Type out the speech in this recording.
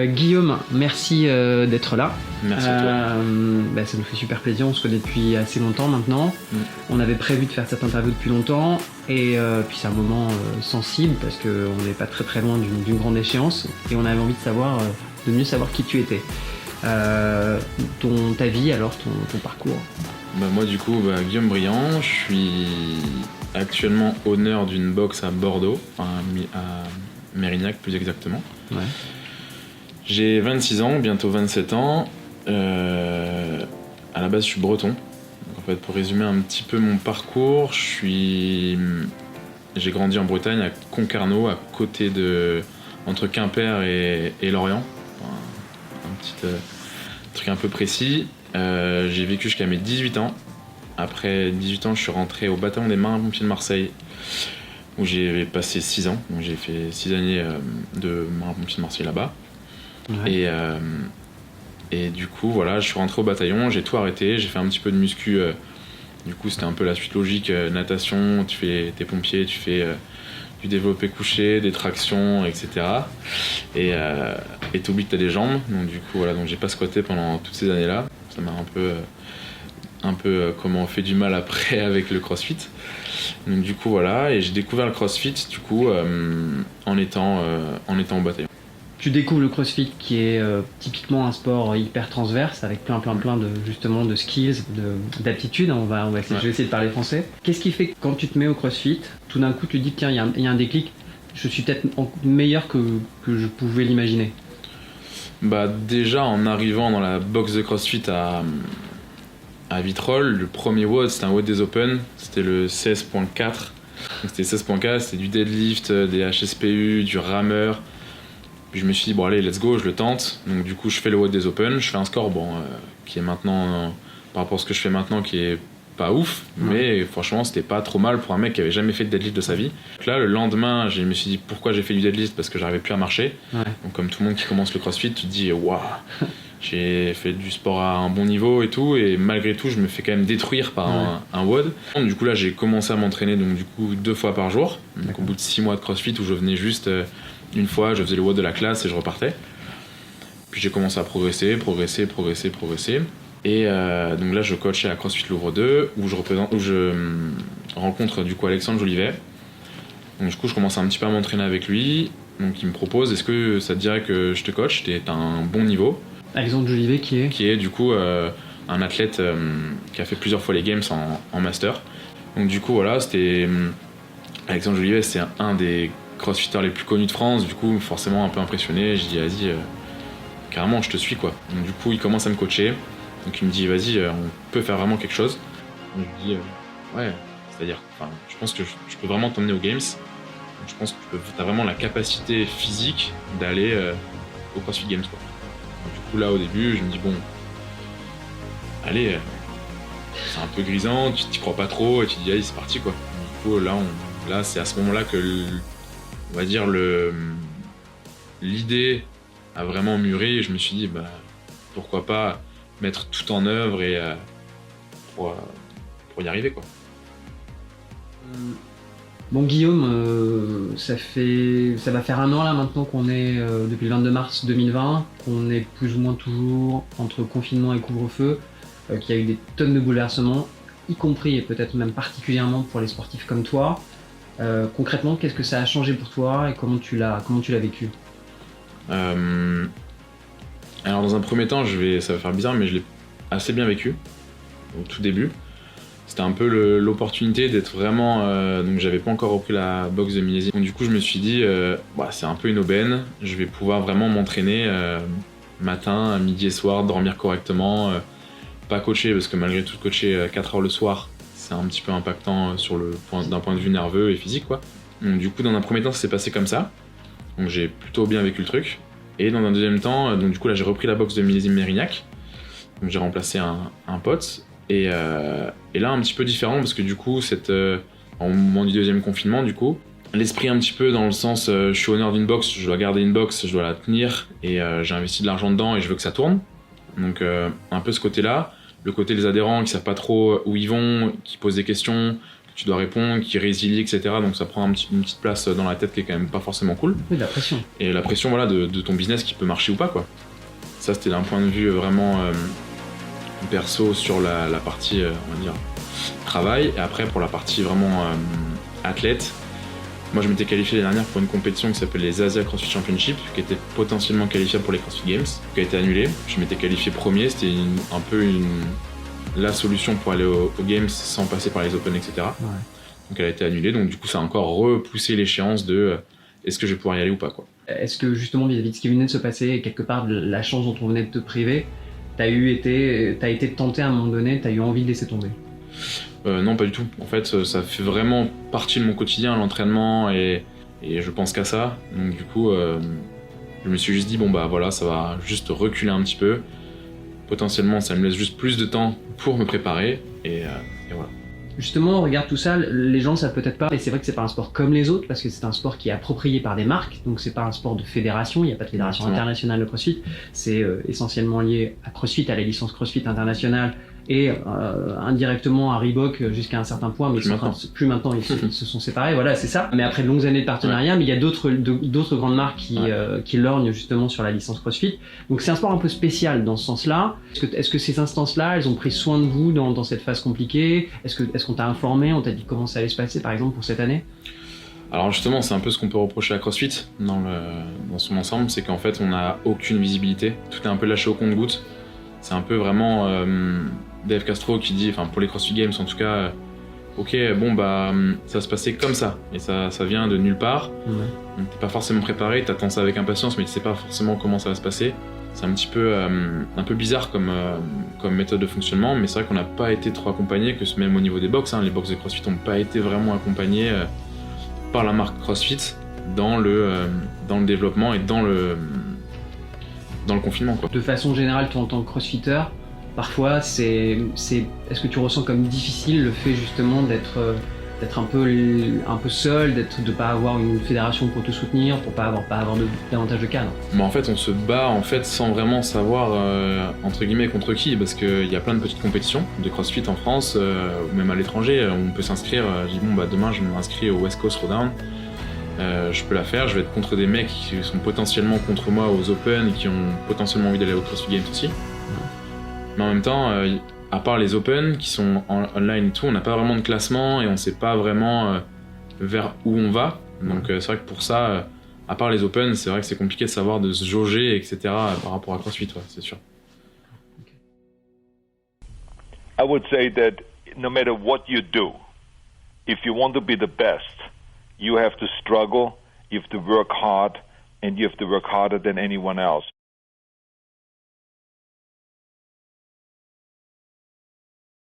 Guillaume, merci d'être là. Merci à toi. Ça nous fait super plaisir, on se connaît depuis assez longtemps maintenant. On avait prévu de faire cette interview depuis longtemps et puis c'est un moment sensible parce qu'on n'est pas très très loin d'une grande échéance et on avait envie de mieux savoir qui tu étais. Ta vie alors, ton parcours. Moi du coup, Guillaume Briand, je suis actuellement honneur d'une boxe à Bordeaux, à Mérignac plus exactement. Ouais. J'ai 26 ans, bientôt 27 ans. À la base, je suis breton. Donc, en fait, pour résumer un petit peu mon parcours, j'ai grandi en Bretagne, à Concarneau, à côté entre Quimper et Lorient. Un petit truc un peu précis. J'ai vécu jusqu'à mes 18 ans. Après 18 ans, je suis rentré au bataillon des marins-pompiers de Marseille, où j'ai passé 6 ans. Donc, j'ai fait 6 années de marins-pompiers de Marseille là-bas. Ouais. Et du coup, voilà, je suis rentré au bataillon, j'ai tout arrêté, j'ai fait un petit peu de muscu. Du coup, c'était un peu la suite logique, natation, t'es pompier, tu fais du développé couché, des tractions, etc. Et t'oublies que t'as des jambes. Donc du coup, voilà, donc j'ai pas squatté pendant toutes ces années-là. Ça m'a un peu comment on fait du mal après avec le crossfit. Donc du coup, voilà, et j'ai découvert le crossfit du coup en étant au bataillon. Tu découvres le CrossFit qui est typiquement un sport hyper transverse avec plein de skills, d'aptitudes. Je vais essayer de parler français. Qu'est-ce qui fait que quand tu te mets au CrossFit, tout d'un coup tu te dis tiens, il y a un déclic, je suis peut-être meilleur que je pouvais l'imaginer. Déjà en arrivant dans la box de CrossFit à Vitrolles, le premier WOD c'était un WOD des Open, c'était le 16.4. C'était 16.4, c'était du deadlift, des HSPU, du rameur. Puis je me suis dit, bon allez, let's go, je le tente. Donc du coup, je fais le WOD des Open, je fais un score qui est maintenant, par rapport à ce que je fais maintenant, qui est pas ouf, mais franchement, c'était pas trop mal pour un mec qui avait jamais fait de deadlift de sa vie. Donc là, le lendemain, je me suis dit, pourquoi j'ai fait du deadlift? Parce que j'arrivais plus à marcher. Ouais. Donc comme tout le monde qui commence le CrossFit, tu te dis, waouh, j'ai fait du sport à un bon niveau et tout, et malgré tout, je me fais quand même détruire par un WOD. Du coup là, j'ai commencé à m'entraîner donc du coup 2 fois par jour. Donc au bout de 6 mois de CrossFit où je venais juste une fois, je faisais le WOD de la classe et je repartais. Puis j'ai commencé à progresser. Et donc là, je coachais à CrossFit Louvre 2, où je rencontre du coup Alexandre Jolivet. Donc du coup, je commence un petit peu à m'entraîner avec lui. Donc il me propose, est-ce que ça te dirait que je te coach? T'as un bon niveau. Alexandre Jolivet qui est du coup un athlète qui a fait plusieurs fois les Games en master. Donc du coup, voilà, c'était Alexandre Jolivet, c'est un des crossfitters les plus connus de France, du coup forcément un peu impressionné, je dis vas-y, carrément je te suis quoi. Donc du coup il commence à me coacher, donc il me dit vas-y, on peut faire vraiment quelque chose. Donc je dis ouais, c'est-à-dire, je pense que je peux vraiment t'emmener aux Games, donc je pense que t'as vraiment la capacité physique d'aller au CrossFit Games quoi. Donc, du coup là au début je me dis bon, allez, c'est un peu grisant, tu t'y crois pas trop et tu te dis allez c'est parti quoi. Donc, du coup là c'est à ce moment-là que on va dire l'idée a vraiment mûri et je me suis dit pourquoi pas mettre tout en œuvre et pour y arriver quoi. Bon Guillaume, ça va faire 1 an là maintenant qu'on est depuis le 22 mars 2020, qu'on est plus ou moins toujours entre confinement et couvre-feu, qu'il y a eu des tonnes de bouleversements, y compris et peut-être même particulièrement pour les sportifs comme toi. Concrètement, qu'est-ce que ça a changé pour toi et comment tu l'as vécu? Alors dans un premier temps, ça va faire bizarre, mais je l'ai assez bien vécu au tout début. C'était un peu l'opportunité d'être vraiment... donc j'avais pas encore repris la boxe de millésime. Donc du coup je me suis dit, c'est un peu une aubaine, je vais pouvoir vraiment m'entraîner matin, midi et soir, dormir correctement, pas coacher, parce que malgré tout coacher 4 heures le soir, c'est un petit peu impactant d'un point de vue nerveux et physique quoi. Donc du coup dans un premier temps ça s'est passé comme ça, donc j'ai plutôt bien vécu le truc. Et dans un deuxième temps, donc du coup là j'ai repris la boxe de millésime Mérignac, donc j'ai remplacé un pote. Et là un petit peu différent parce que du coup au moment du deuxième confinement du coup, l'esprit un petit peu dans le sens je suis honneur d'une boxe, je dois garder une boxe, je dois la tenir et j'ai investi de l'argent dedans et je veux que ça tourne. Donc un peu ce côté-là. Le côté des adhérents qui savent pas trop où ils vont, qui posent des questions, tu dois répondre, qui résilie, etc. Donc ça prend une petite place dans la tête qui est quand même pas forcément cool. Oui, de la pression. Et la pression voilà, de ton business qui peut marcher ou pas, quoi. Ça, c'était d'un point de vue vraiment perso sur la partie, on va dire, travail. Et après, pour la partie vraiment athlète, moi je m'étais qualifié l'année dernière pour une compétition qui s'appelle les Asia CrossFit Championship, qui était potentiellement qualifiable pour les CrossFit Games, qui a été annulée. Je m'étais qualifié premier, c'était un peu la solution pour aller aux Games sans passer par les Open, etc. Ouais. Donc elle a été annulée, donc du coup ça a encore repoussé l'échéance de est-ce que je vais pouvoir y aller ou pas, quoi. Est-ce que justement vis-à-vis de ce qui venait de se passer et quelque part de la chance dont on venait de te priver, t'as été tenté à un moment donné, t'as eu envie de laisser tomber? Non, pas du tout. En fait, ça fait vraiment partie de mon quotidien, l'entraînement, et je pense qu'à ça. Donc du coup, je me suis juste dit, bon bah voilà, ça va juste reculer un petit peu. Potentiellement, ça me laisse juste plus de temps pour me préparer, et voilà. Justement, on regarde tout ça, les gens ne savent peut-être pas, et c'est vrai que c'est pas un sport comme les autres, parce que c'est un sport qui est approprié par des marques, donc c'est pas un sport de fédération, il n'y a pas de fédération internationale de CrossFit, c'est essentiellement lié à CrossFit, à la licence CrossFit internationale, et indirectement à Reebok jusqu'à un certain point, mais plus maintenant ils se sont séparés, voilà, c'est ça. Mais après de longues années de partenariat, mais il y a d'autres grandes marques qui lorgnent justement sur la licence CrossFit. Donc c'est un sport un peu spécial dans ce sens-là. Est-ce que ces instances-là, elles ont pris soin de vous dans cette phase compliquée? Est-ce qu'on t'a informé, on t'a dit comment ça allait se passer par exemple pour cette année? Alors justement, c'est un peu ce qu'on peut reprocher à CrossFit dans son ensemble, c'est qu'en fait on n'a aucune visibilité, tout est un peu lâché au compte-gouttes. C'est un peu vraiment Dave Castro qui dit, enfin pour les CrossFit Games en tout cas, ok, bon bah ça va se passer comme ça, et ça vient de nulle part. Ouais. Donc t'es pas forcément préparé, t'attends ça avec impatience, mais tu sais pas forcément comment ça va se passer. C'est un petit peu bizarre comme méthode de fonctionnement, mais c'est vrai qu'on n'a pas été trop accompagné, que même au niveau des box, les box de CrossFit n'ont pas été vraiment accompagnés par la marque CrossFit dans le développement et dans le confinement, quoi. De façon générale, toi en tant que crossfitter, parfois est-ce que tu ressens comme difficile le fait justement d'être un peu seul, de pas avoir une fédération pour te soutenir, pour pas avoir davantage de cadres? Mais en fait, on se bat sans vraiment savoir entre guillemets contre qui, parce qu'il y a plein de petites compétitions de CrossFit en France ou même à l'étranger. On peut s'inscrire. Je dis bon bah demain je m'inscris au West Coast Throwdown. Je peux la faire, je vais être contre des mecs qui sont potentiellement contre moi aux Open et qui ont potentiellement envie d'aller au CrossFit Games aussi. Mais en même temps, à part les Open qui sont online et tout, on n'a pas vraiment de classement et on sait pas vraiment vers où on va. Donc c'est vrai que pour ça, à part les Open, c'est vrai que c'est compliqué de savoir, de se jauger, etc. par rapport à CrossFit, ouais, c'est sûr. I would say that no matter what you do, if you want to be the best, you have to struggle, you have to work hard, and you have to work harder than anyone else.